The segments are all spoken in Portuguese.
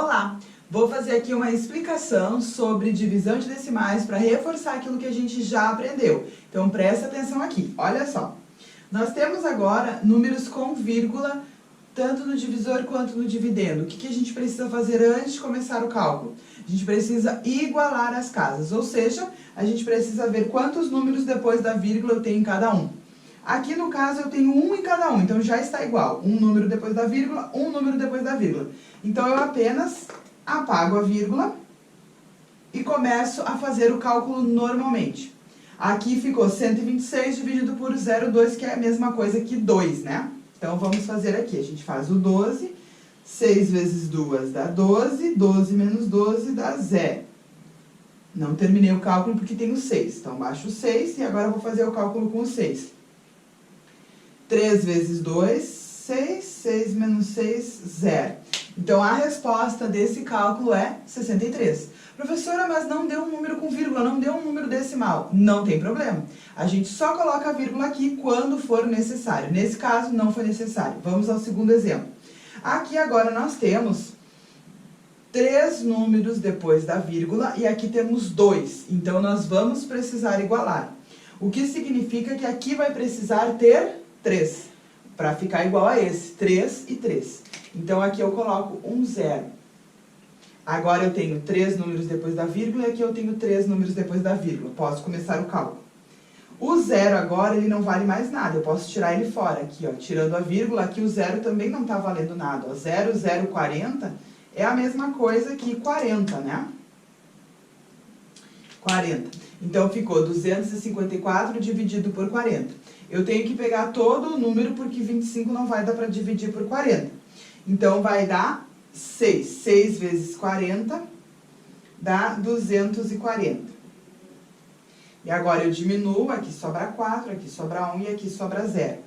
Olá! Vou fazer aqui uma explicação sobre divisão de decimais para reforçar aquilo que a gente já aprendeu. Então presta atenção aqui, olha só. Nós temos agora números com vírgula, tanto no divisor quanto no dividendo. O que a gente precisa fazer antes de começar o cálculo? A gente precisa igualar as casas, ou seja, a gente precisa ver quantos números depois da vírgula eu tenho em cada um. Aqui no caso eu tenho um em cada um, então já está igual. Um número depois da vírgula, um número depois da vírgula. Então eu apenas apago a vírgula e começo a fazer o cálculo normalmente. Aqui ficou 126 dividido por 0,2, que é a mesma coisa que 2, né? Então vamos fazer aqui, a gente faz o 12, 6 vezes 2 dá 12, 12 menos 12 dá 0. Não terminei o cálculo porque tem o 6, então baixo o 6 e agora eu vou fazer o cálculo com o 6. 3 vezes 2, 6, 6 menos 6, 0. Então, a resposta desse cálculo é 63. Professora, mas não deu um número com vírgula, não deu um número decimal. Não tem problema. A gente só coloca a vírgula aqui quando for necessário. Nesse caso, não foi necessário. Vamos ao segundo exemplo. Aqui agora nós temos 3 números depois da vírgula e aqui temos 2. Então, nós vamos precisar igualar. O que significa que aqui vai precisar ter 3, para ficar igual a esse, 3 e 3. Então, aqui eu coloco um 0. Agora eu tenho 3 números depois da vírgula e aqui eu tenho 3 números depois da vírgula. Posso começar o cálculo. O 0 agora, ele não vale mais nada, eu posso tirar ele fora. Aqui, ó, tirando a vírgula, aqui o 0 também não está valendo nada. Ó, 0, 0, 40 é a mesma coisa que 40, né? 40. Então, ficou 254 dividido por 40. Eu tenho que pegar todo o número, porque 25 não vai dar para dividir por 40. Então, vai dar 6. 6 vezes 40 dá 240. E agora eu diminuo, aqui sobra 4, aqui sobra 1 e aqui sobra 0.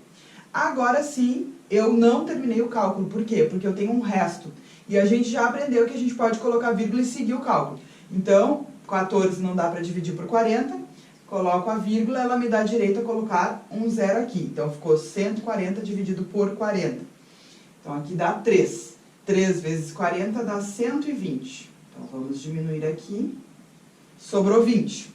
Agora sim, eu não terminei o cálculo. Por quê? Porque eu tenho um resto. E a gente já aprendeu que a gente pode colocar vírgula e seguir o cálculo. Então, 14 não dá para dividir por 40, coloco a vírgula, ela me dá direito a colocar um 0 aqui. Então, ficou 140 dividido por 40. Então, aqui dá 3. 3 vezes 40 dá 120. Então, vamos diminuir aqui. Sobrou 20.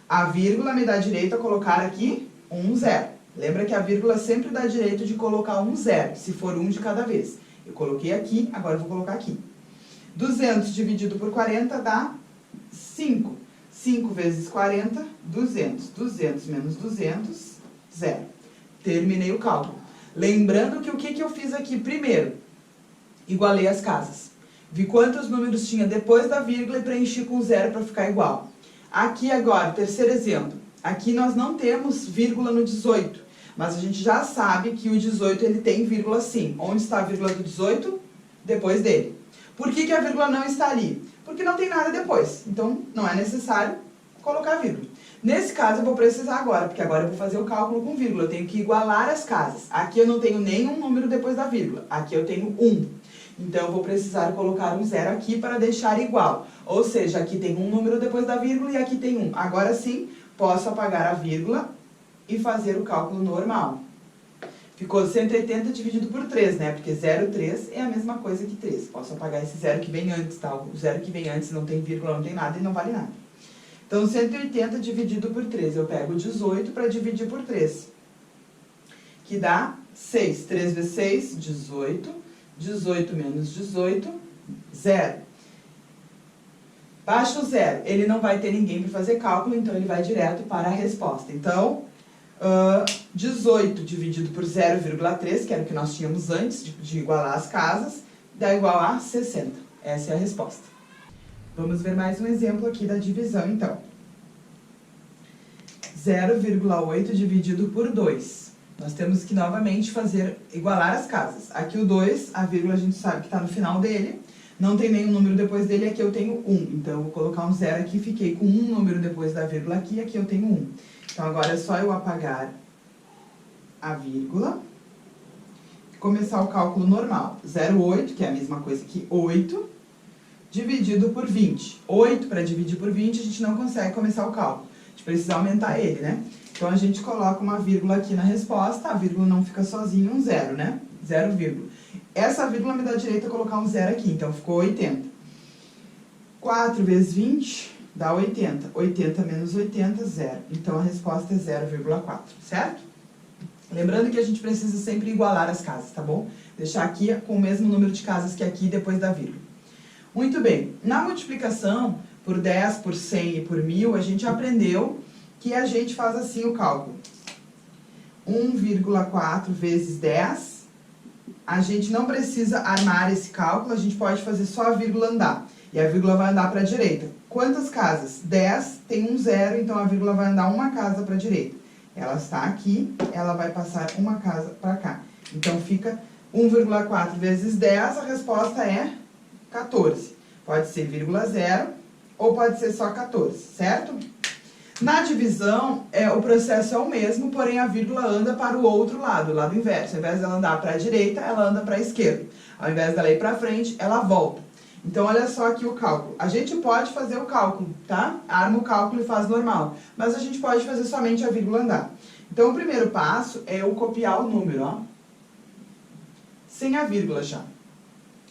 A vírgula me dá direito a colocar aqui um 0. Lembra que a vírgula sempre dá direito de colocar um 0, se for um de cada vez. Eu coloquei aqui, agora eu vou colocar aqui. 200 dividido por 40 dá 5. 5 vezes 40, 200. 200 menos 200, 0. Terminei o cálculo. Lembrando que o que eu fiz aqui primeiro? Igualei as casas. Vi quantos números tinha depois da vírgula e preenchi com 0 para ficar igual. Aqui agora, terceiro exemplo. Aqui nós não temos vírgula no 18, mas a gente já sabe que o 18 ele tem vírgula sim. Onde está a vírgula do 18? Depois dele. Por que a vírgula não está ali? Porque não tem nada depois. Então, não é necessário colocar vírgula. Nesse caso, eu vou precisar agora, porque agora eu vou fazer o cálculo com vírgula. Eu tenho que igualar as casas. Aqui eu não tenho nenhum número depois da vírgula. Aqui eu tenho 1. Então, eu vou precisar colocar um 0 aqui para deixar igual. Ou seja, aqui tem um número depois da vírgula e aqui tem 1. Agora sim, posso apagar a vírgula e fazer o cálculo normal. Ficou 180 dividido por 3, né? Porque 0,3 é a mesma coisa que 3. Posso apagar esse 0 que vem antes, tá? O 0 que vem antes não tem vírgula, não tem nada e não vale nada. Então, 180 dividido por 3. Eu pego 18 para dividir por 3. Que dá 6. 3 vezes 6, 18. 18 menos 18, 0. Baixa o 0. Ele não vai ter ninguém para fazer cálculo, então ele vai direto para a resposta. Então, 18 dividido por 0,3, que era o que nós tínhamos antes de igualar as casas, dá igual a 60. Essa é a resposta. Vamos ver mais um exemplo aqui da divisão, então. 0,8 dividido por 2. Nós temos que novamente igualar as casas. Aqui o 2, a vírgula a gente sabe que está no final dele. Não tem nenhum número depois dele, aqui eu tenho 1. Então, eu vou colocar um 0 aqui, fiquei com um número depois da vírgula aqui, aqui eu tenho 1. Então, agora é só eu apagar a vírgula e começar o cálculo normal. 0,8, que é a mesma coisa que 8, dividido por 20. 8 para dividir por 20, a gente não consegue começar o cálculo. A gente precisa aumentar ele, né? Então, a gente coloca uma vírgula aqui na resposta, a vírgula não fica sozinha, um 0, né? 0, vírgula. Essa vírgula me dá direito a colocar um 0 aqui, então ficou 80. 4 vezes 20 dá 80. 80 menos 80, 0. Então, a resposta é 0,4, certo? Lembrando que a gente precisa sempre igualar as casas, tá bom? Deixar aqui com o mesmo número de casas que aqui depois da vírgula. Muito bem. Na multiplicação por 10, por 100 e por 1000, a gente aprendeu que a gente faz assim o cálculo. 1,4 vezes 10. A gente não precisa armar esse cálculo, a gente pode fazer só a vírgula andar. E a vírgula vai andar para a direita. Quantas casas? 10 tem um zero, então a vírgula vai andar uma casa para a direita. Ela está aqui, ela vai passar uma casa para cá. Então, fica 1,4 vezes 10, a resposta é 14. Pode ser vírgula 0 ou pode ser só 14, certo? Na divisão, o processo é o mesmo, porém a vírgula anda para o outro lado, o lado inverso. Ao invés dela andar para a direita, ela anda para a esquerda. Ao invés dela ir para frente, ela volta. Então, olha só aqui o cálculo. A gente pode fazer o cálculo, tá? Arma o cálculo e faz normal. Mas a gente pode fazer somente a vírgula andar. Então, o primeiro passo é eu copiar o número, ó. Sem a vírgula já.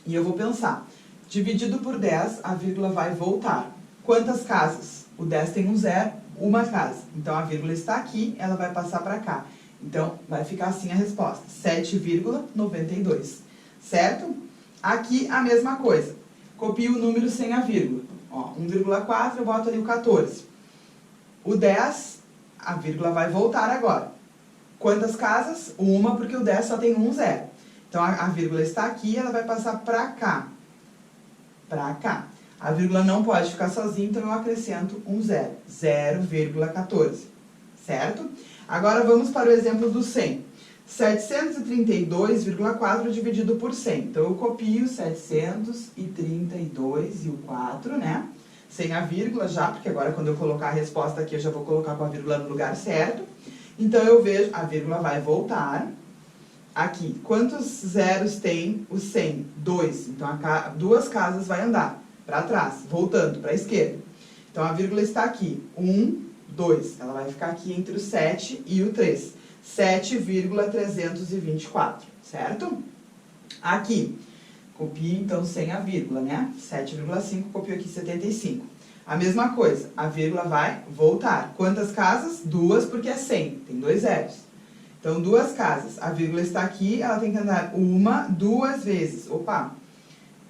E eu vou pensar. Dividido por 10, a vírgula vai voltar. Quantas casas? O 10 tem um zero, uma casa. Então, a vírgula está aqui, ela vai passar para cá. Então, vai ficar assim a resposta. 7,92. Certo? Aqui, a mesma coisa. Copio o número sem a vírgula. Ó, 1,4, eu boto ali o 14. O 10, a vírgula vai voltar agora. Quantas casas? Uma, porque o 10 só tem um zero. Então, a vírgula está aqui, ela vai passar para cá. Para cá. A vírgula não pode ficar sozinha, então eu acrescento um zero. 0,14. Certo? Agora, vamos para o exemplo do 100. 732,4 dividido por 100. Então, eu copio 732 e o 4, né? Sem a vírgula já, porque agora quando eu colocar a resposta aqui, eu já vou colocar com a vírgula no lugar certo. Então, eu vejo, a vírgula vai voltar. Aqui, quantos zeros tem o 100? 2. Então, duas casas vai andar para trás, voltando para a esquerda. Então, a vírgula está aqui. 1, 2. Ela vai ficar aqui entre o 7 e o 3. 7,324, certo? Aqui, copio então sem a vírgula, né? 7,5, copio aqui 75. A mesma coisa, a vírgula vai voltar. Quantas casas? Duas, porque é 100, tem dois zeros. Então, duas casas, a vírgula está aqui, ela tem que andar uma, duas vezes. Opa!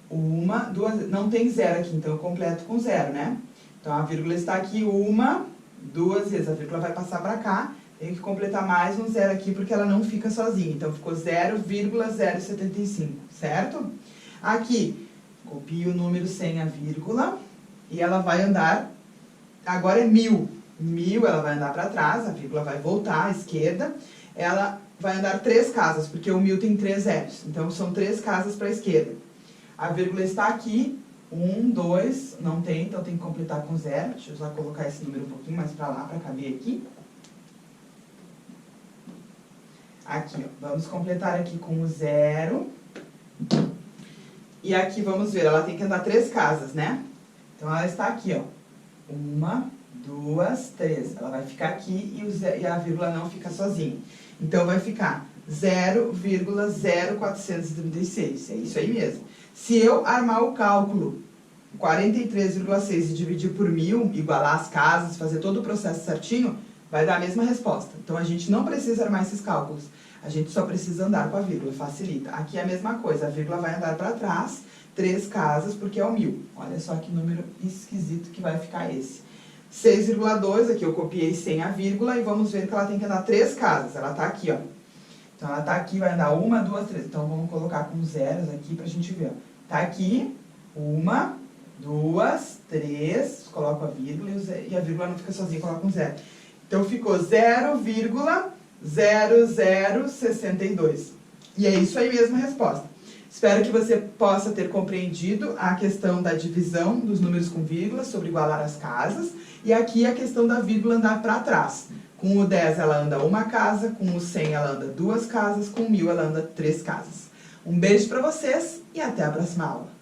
Uma, duas, não tem zero aqui, então eu completo com zero, né? Então, a vírgula está aqui uma, duas vezes. A vírgula vai passar para cá. Tenho que completar mais um zero aqui, porque ela não fica sozinha. Então, ficou 0,075, certo? Aqui, copio o número sem a vírgula. E ela vai andar, agora é 1000. 1000, ela vai andar para trás, a vírgula vai voltar à esquerda. Ela vai andar 3 casas, porque o 1000 tem 3 zeros. Então, são 3 casas para a esquerda. A vírgula está aqui. 1, 2, não tem, então tem que completar com 0. Deixa eu só colocar esse número um pouquinho mais para lá, para caber aqui. Aqui, ó, vamos completar aqui com o 0. E aqui, vamos ver, ela tem que andar 3 casas, né? Então, ela está aqui, ó. 1, 2, 3. Ela vai ficar aqui e a vírgula não fica sozinha. Então, vai ficar 0,0436. É isso aí mesmo. Se eu armar o cálculo 43,6 e dividir por 1000, igualar as casas, fazer todo o processo certinho, vai dar a mesma resposta. Então, a gente não precisa armar esses cálculos. A gente só precisa andar com a vírgula, facilita. Aqui é a mesma coisa, a vírgula vai andar para trás, 3 casas, porque é o 1000. Olha só que número esquisito que vai ficar esse. 6,2, aqui eu copiei sem a vírgula, e vamos ver que ela tem que andar 3 casas. Ela está aqui, ó. Então, ela está aqui, vai andar 1, 2, 3. Então, vamos colocar com zeros aqui para a gente ver. Está aqui, 1, 2, 3, coloco a vírgula e a vírgula não fica sozinha, coloco um zero. Então, ficou 0,0062. E é isso aí mesmo a resposta. Espero que você possa ter compreendido a questão da divisão dos números com vírgula, sobre igualar as casas. E aqui a questão da vírgula andar para trás. Com o 10 ela anda uma casa, com o 100 ela anda 2 casas, com o 1000 ela anda 3 casas. Um beijo para vocês e até a próxima aula.